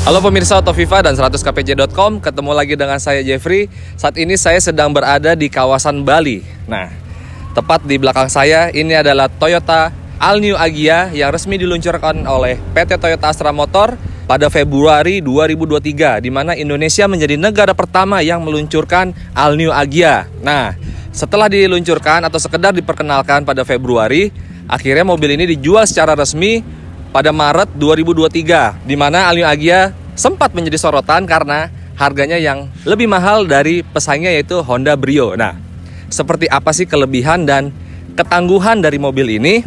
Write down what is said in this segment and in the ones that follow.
Halo pemirsa Autoviva dan 100kpj.com, ketemu lagi dengan saya Jeffrey. Saat ini saya sedang berada di kawasan Bali. Nah, tepat di belakang saya ini adalah Toyota All New Agya yang resmi diluncurkan oleh PT Toyota Astra Motor pada Februari 2023, di mana Indonesia menjadi negara pertama yang meluncurkan All New Agya. Nah, setelah diluncurkan atau sekedar diperkenalkan pada Februari, akhirnya mobil ini dijual secara resmi pada Maret 2023, di mana All New Agya sempat menjadi sorotan karena harganya yang lebih mahal dari pesaingnya yaitu Honda Brio. Nah, seperti apa sih kelebihan dan ketangguhan dari mobil ini?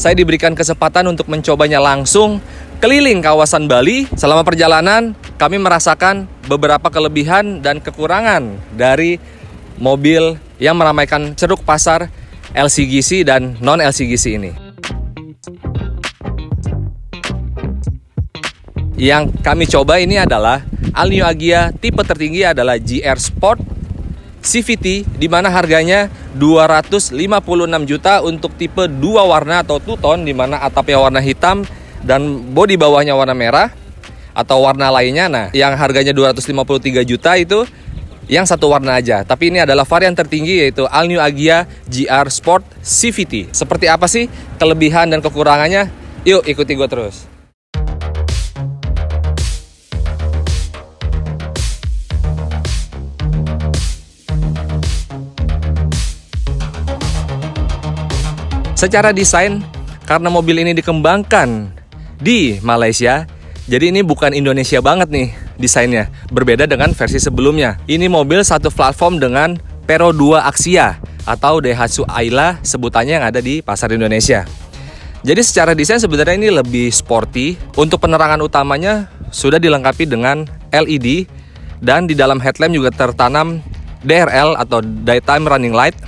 Saya diberikan kesempatan untuk mencobanya langsung keliling kawasan Bali. Selama perjalanan, kami merasakan beberapa kelebihan dan kekurangan dari mobil yang meramaikan ceruk pasar LCGC dan non-LCGC ini. Yang kami coba ini adalah All New Agya tipe tertinggi adalah GR Sport CVT, di mana harganya 256 juta untuk tipe 2 warna atau two-tone, di mana atapnya warna hitam dan bodi bawahnya warna merah atau warna lainnya. Nah, yang harganya 253 juta itu yang satu warna aja. Tapi ini adalah varian tertinggi yaitu All New Agya GR Sport CVT. Seperti apa sih kelebihan dan kekurangannya? Yuk ikuti gue terus. Secara desain, karena mobil ini dikembangkan di Malaysia, jadi ini bukan Indonesia banget nih desainnya. Berbeda dengan versi sebelumnya. Ini mobil satu platform dengan Pero 2 Axia atau Daihatsu Ayla sebutannya yang ada di pasar Indonesia. Jadi secara desain sebenarnya ini lebih sporty. Untuk penerangan utamanya sudah dilengkapi dengan LED dan di dalam headlamp juga tertanam DRL atau Daytime Running Light.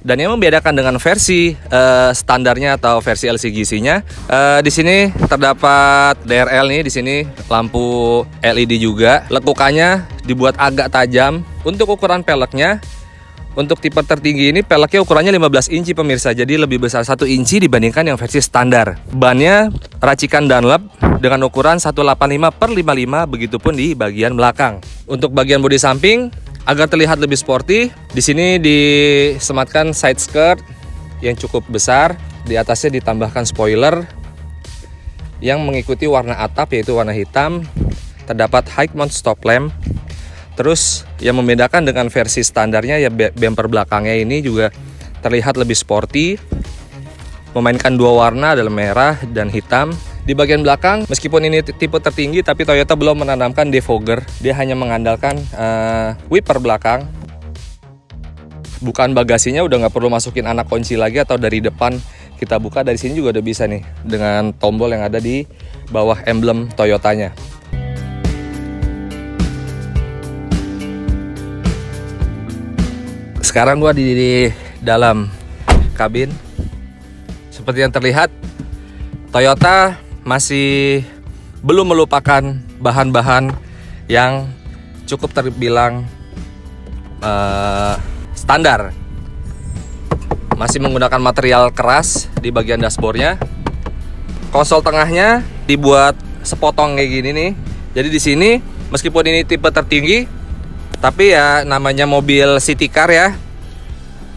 Dan yang membedakan dengan versi standarnya atau versi LCGC-nya, di sini terdapat DRL nih, di sini lampu LED juga. Lekukannya dibuat agak tajam. Untuk ukuran peleknya, untuk tipe tertinggi ini peleknya ukurannya 15 inci pemirsa, jadi lebih besar 1 inci dibandingkan yang versi standar. Bannya racikan Dunlop dengan ukuran 185/55, begitupun di bagian belakang. Untuk bagian bodi samping, agar terlihat lebih sporty, di sini disematkan side skirt yang cukup besar. Di atasnya ditambahkan spoiler yang mengikuti warna atap yaitu warna hitam. Terdapat high mount stop lamp. Terus yang membedakan dengan versi standarnya ya bumper belakangnya ini juga terlihat lebih sporty. Memainkan dua warna adalah merah dan hitam. Di bagian belakang, meskipun ini tipe tertinggi, tapi Toyota belum menanamkan defogger. Dia hanya mengandalkan wiper belakang. Bukan bagasinya udah nggak perlu masukin anak kunci lagi atau dari depan kita buka, dari sini juga udah bisa nih dengan tombol yang ada di bawah emblem Toyotanya. Sekarang gua di dalam kabin. Seperti yang terlihat, Toyota masih belum melupakan bahan-bahan yang cukup terbilang standar. Masih menggunakan material keras di bagian dashboardnya. Konsol tengahnya dibuat sepotong kayak gini nih. Jadi di sini meskipun ini tipe tertinggi, tapi ya namanya mobil city car ya,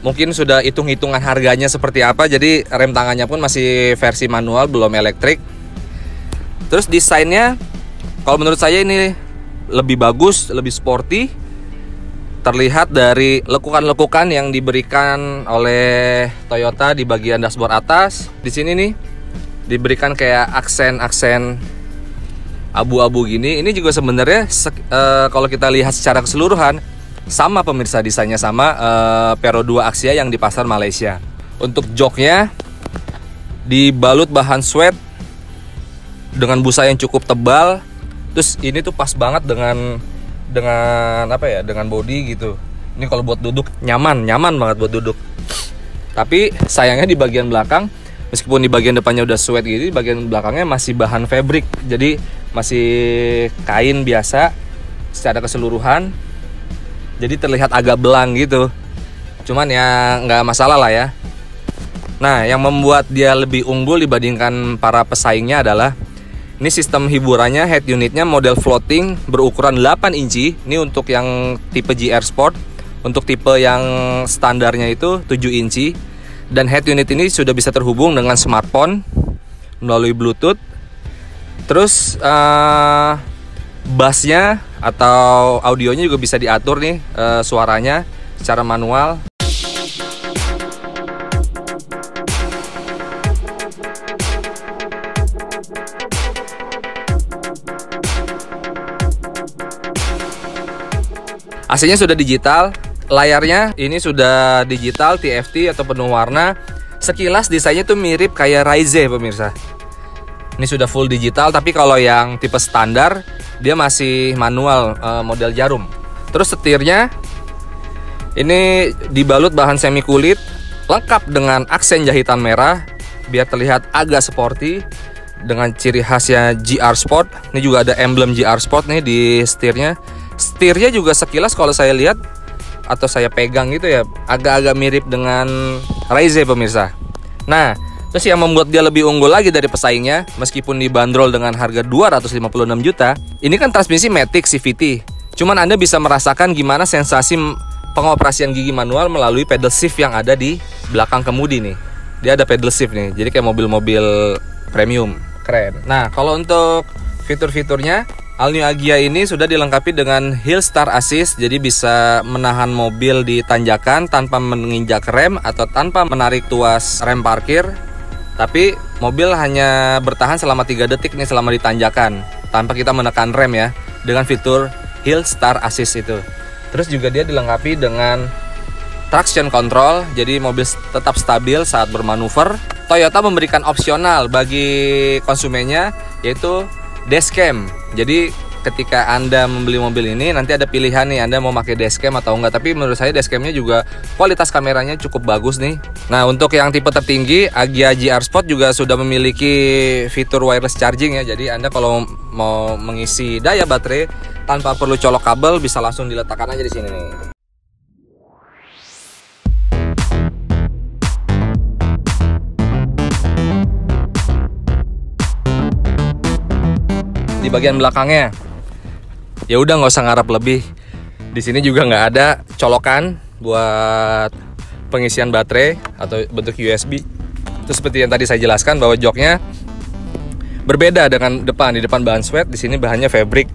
mungkin sudah hitung-hitungan harganya seperti apa. Jadi rem tangannya pun masih versi manual, belum elektrik. Terus desainnya, kalau menurut saya ini lebih bagus, lebih sporty. Terlihat dari lekukan-lekukan yang diberikan oleh Toyota di bagian dashboard atas. Di sini nih diberikan kayak aksen-aksen abu-abu gini. Ini juga sebenarnya kalau kita lihat secara keseluruhan sama pemirsa, desainnya sama Pero 2 Axia yang di pasar Malaysia. Untuk joknya dibalut bahan suede dengan busa yang cukup tebal. Terus ini tuh pas banget dengan apa ya, dengan body gitu. Ini kalau buat duduk nyaman banget buat duduk. Tapi sayangnya di bagian belakang, meskipun di bagian depannya udah suede gitu, di bagian belakangnya masih bahan fabric. Jadi masih kain biasa secara keseluruhan. Jadi terlihat agak belang gitu. Cuman ya nggak masalah lah ya. Nah, yang membuat dia lebih unggul dibandingkan para pesaingnya adalah ini sistem hiburannya, head unitnya model floating berukuran 8 inci. Ini untuk yang tipe GR Sport. Untuk tipe yang standarnya itu 7 inci. Dan head unit ini sudah bisa terhubung dengan smartphone melalui Bluetooth. Terus bassnya atau audionya juga bisa diatur nih, suaranya secara manual. AC-nya sudah digital, layarnya ini sudah digital TFT atau penuh warna. Sekilas desainnya tuh mirip kayak Rise pemirsa. Ini sudah full digital, tapi kalau yang tipe standar dia masih manual, model jarum. Terus setirnya ini dibalut bahan semi kulit, lengkap dengan aksen jahitan merah biar terlihat agak sporty dengan ciri khasnya GR Sport. Ini juga ada emblem GR Sport nih di setirnya. Setirnya juga sekilas kalau saya lihat atau saya pegang gitu ya, agak-agak mirip dengan Rise pemirsa. Nah, terus yang membuat dia lebih unggul lagi dari pesaingnya, meskipun dibanderol dengan harga 256 juta, ini kan transmisi Matic CVT. Cuman Anda bisa merasakan gimana sensasi pengoperasian gigi manual melalui pedal shift yang ada di belakang kemudi nih. Dia ada pedal shift nih, jadi kayak mobil-mobil premium, keren. Nah, kalau untuk fitur-fiturnya, All New Agya ini sudah dilengkapi dengan Hill Start Assist, jadi bisa menahan mobil di tanjakan tanpa menginjak rem atau tanpa menarik tuas rem parkir. Tapi mobil hanya bertahan selama 3 detik nih selama di tanjakan tanpa kita menekan rem ya, dengan fitur Hill Start Assist itu. Terus juga dia dilengkapi dengan traction control, jadi mobil tetap stabil saat bermanuver. Toyota memberikan opsional bagi konsumennya yaitu dashcam. Jadi ketika Anda membeli mobil ini nanti ada pilihan nih, Anda mau pakai dashcam atau enggak. Tapi menurut saya dashcamnya juga kualitas kameranya cukup bagus nih. Nah, untuk yang tipe tertinggi, Agya GR Sport juga sudah memiliki fitur wireless charging ya. Jadi Anda kalau mau mengisi daya baterai tanpa perlu colok kabel, bisa langsung diletakkan aja di sini nih. Di bagian belakangnya ya udah nggak usah ngarap lebih. Di sini juga nggak ada colokan buat pengisian baterai atau bentuk USB. Itu seperti yang tadi saya jelaskan bahwa joknya berbeda dengan depan. Di depan bahan sweat, di sini bahannya fabric.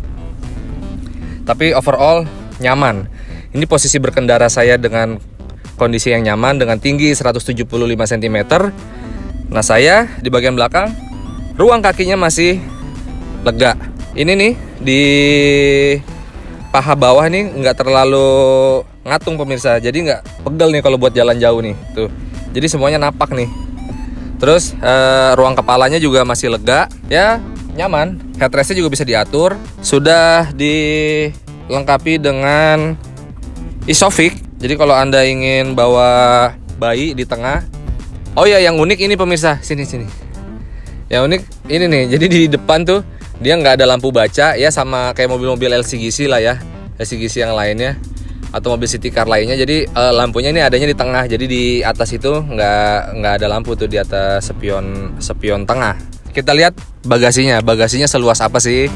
Tapi overall nyaman. Ini posisi berkendara saya dengan kondisi yang nyaman dengan tinggi 175 cm. Nah, saya di bagian belakang ruang kakinya masih lega. Ini nih di paha bawah nih nggak terlalu ngatung pemirsa, jadi nggak pegel nih kalau buat jalan jauh nih tuh. Jadi semuanya napak nih. Terus ruang kepalanya juga masih lega ya, nyaman. Headrestnya juga bisa diatur. Sudah dilengkapi dengan Isofix. Jadi kalau Anda ingin bawa bayi di tengah, oh ya, yang unik ini pemirsa, sini. Yang unik ini nih, jadi di depan tuh dia nggak ada lampu baca ya, sama kayak mobil-mobil LCGC lah ya, LCGC yang lainnya atau mobil city car lainnya. Jadi lampunya ini adanya di tengah, jadi di atas itu nggak ada lampu tuh di atas spion tengah. Kita lihat bagasinya seluas apa sih?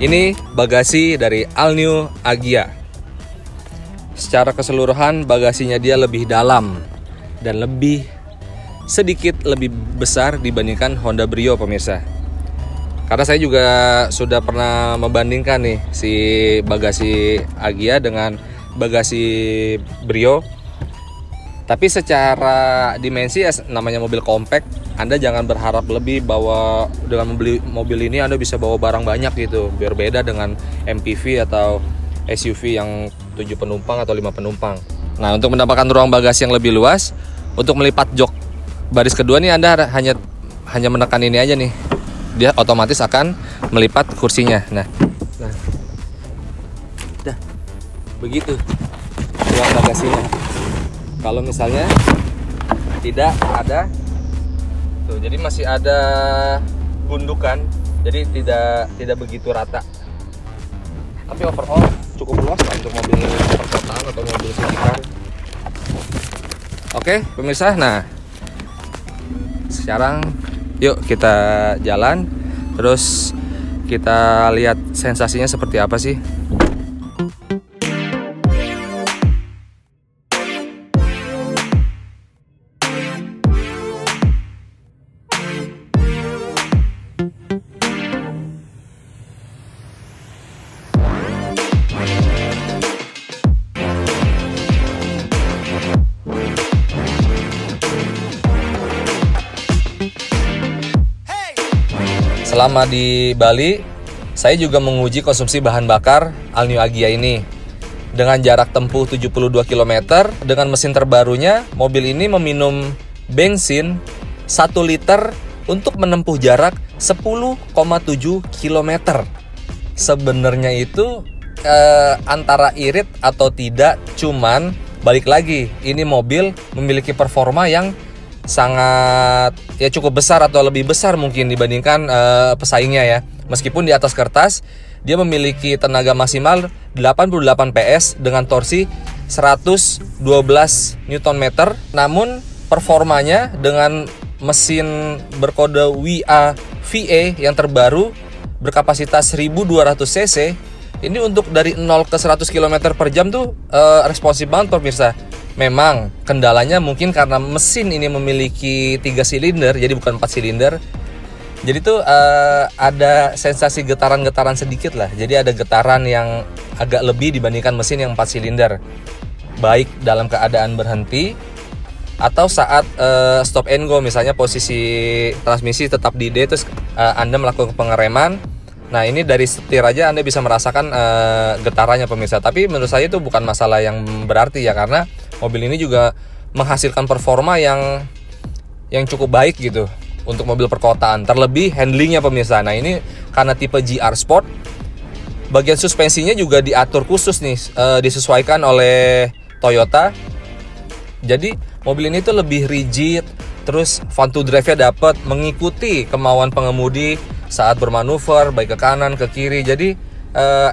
Ini bagasi dari All New Agya. Secara keseluruhan bagasinya dia lebih dalam dan sedikit lebih besar dibandingkan Honda Brio pemirsa. Karena saya juga sudah pernah membandingkan nih si bagasi Agya dengan bagasi Brio. Tapi secara dimensi ya, namanya mobil compact, Anda jangan berharap lebih bahwa dengan membeli mobil ini Anda bisa bawa barang banyak gitu. Berbeda dengan MPV atau SUV yang 7 penumpang atau 5 penumpang. Nah, untuk mendapatkan ruang bagasi yang lebih luas, untuk melipat jok baris kedua nih Anda hanya menekan ini aja nih. Dia otomatis akan melipat kursinya. Nah. Dah. Begitu ruang bagasinya. Kalau misalnya tidak ada tuh. Jadi masih ada gundukan, jadi tidak begitu rata. Tapi overall cukup luas lah untuk mobil perkotaan atau mobil city car. Oke, pemirsa. Nah, sekarang yuk kita jalan, terus kita lihat sensasinya seperti apa sih. Selama di Bali, saya juga menguji konsumsi bahan bakar All New Agya ini. Dengan jarak tempuh 72 km, dengan mesin terbarunya, mobil ini meminum bensin 1 liter untuk menempuh jarak 10,7 km. Sebenarnya itu antara irit atau tidak, cuman balik lagi, ini mobil memiliki performa yang sangat ya cukup besar atau lebih besar mungkin dibandingkan pesaingnya ya. Meskipun di atas kertas dia memiliki tenaga maksimal 88 PS dengan torsi 112 Nm, namun performanya dengan mesin berkode WA VA yang terbaru berkapasitas 1200 cc ini untuk dari 0 ke 100 km per jam tuh responsif banget pemirsa. Memang kendalanya mungkin karena mesin ini memiliki 3 silinder, jadi bukan 4 silinder. Jadi tuh ada sensasi getaran-getaran sedikit lah. Jadi ada getaran yang agak lebih dibandingkan mesin yang 4 silinder. Baik dalam keadaan berhenti atau saat stop and go, misalnya posisi transmisi tetap di D terus Anda melakukan pengereman. Nah, ini dari setir aja Anda bisa merasakan getarannya pemirsa. Tapi menurut saya itu bukan masalah yang berarti ya, karena mobil ini juga menghasilkan performa yang cukup baik gitu untuk mobil perkotaan. Terlebih handlingnya pemirsa. Nah, ini karena tipe GR Sport, bagian suspensinya juga diatur khusus nih, disesuaikan oleh Toyota. Jadi mobil ini tuh lebih rigid, terus fun to drive-nya dapat, mengikuti kemauan pengemudi saat bermanuver baik ke kanan ke kiri. Jadi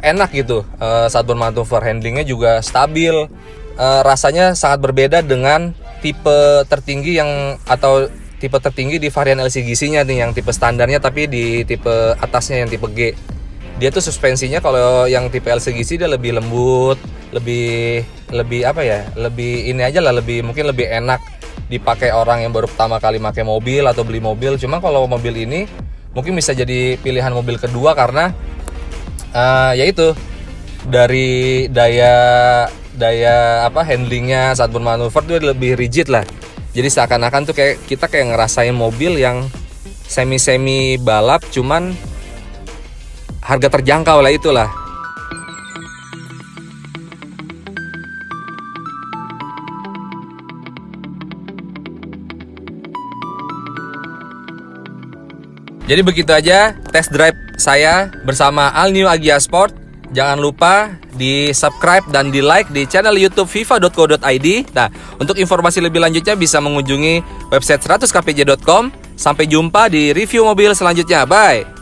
enak gitu saat bermanuver. Handlingnya juga stabil. Rasanya sangat berbeda dengan tipe tertinggi tipe tertinggi di varian LCGC-nya nih, yang tipe standarnya, tapi di tipe atasnya yang tipe G. Dia tuh suspensinya kalau yang tipe LCGC dia lebih lembut, lebih apa ya? Lebih ini aja lah, mungkin lebih enak dipakai orang yang baru pertama kali pakai mobil atau beli mobil. Cuma kalau mobil ini mungkin bisa jadi pilihan mobil kedua karena yaitu dari daya handlingnya saat bermanuver tuh lebih rigid lah. Jadi seakan-akan tuh kita kayak ngerasain mobil yang semi balap, cuman harga terjangkau lah itulah. Jadi begitu aja test drive saya bersama All New Agya Sport. Jangan lupa di subscribe dan di like di channel YouTube viva.co.id. Nah, untuk informasi lebih lanjutnya bisa mengunjungi website 100kpj.com. Sampai jumpa di review mobil selanjutnya. Bye.